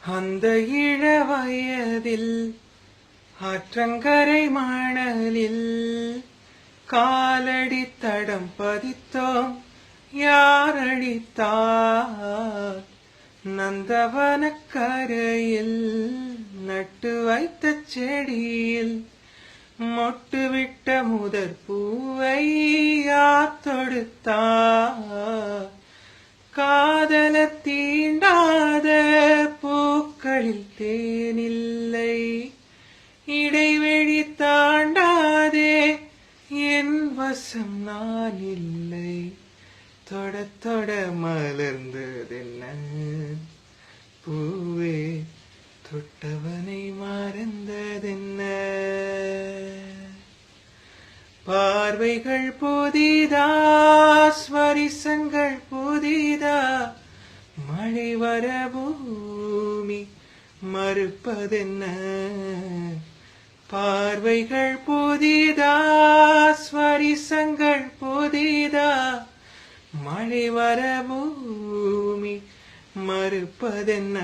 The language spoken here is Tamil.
அந்த இளவயதில் ஆற்றங்கரை மணலில் காலடி தடம் பதித்தோம். யாரடித்தார்? நந்தவனக்கரையில் நட்டு வைத்த செடியில் மொட்டுவிட்ட முதற் பூவை யார் தொடுத்தார்? காதலர் தீண்டாத பூக்களில் தேனில்லை, இடைவெளி தாண்டாதே என் வசம் நான் இல்லை. தொட தொட மலர்ந்ததென்ன பூவே, தொட்டவனை மறந்ததென்ன? பார்வைகள் புதிதா, ஸ்வரிசங்கள் புதிதா, மழை வர பூமி மறுப்பதென்ன? பார்வைகள் புதிதா, ஸ்வரிசங்கள் புதிதா, மழை வர பூமி மறுப்பதென்ன?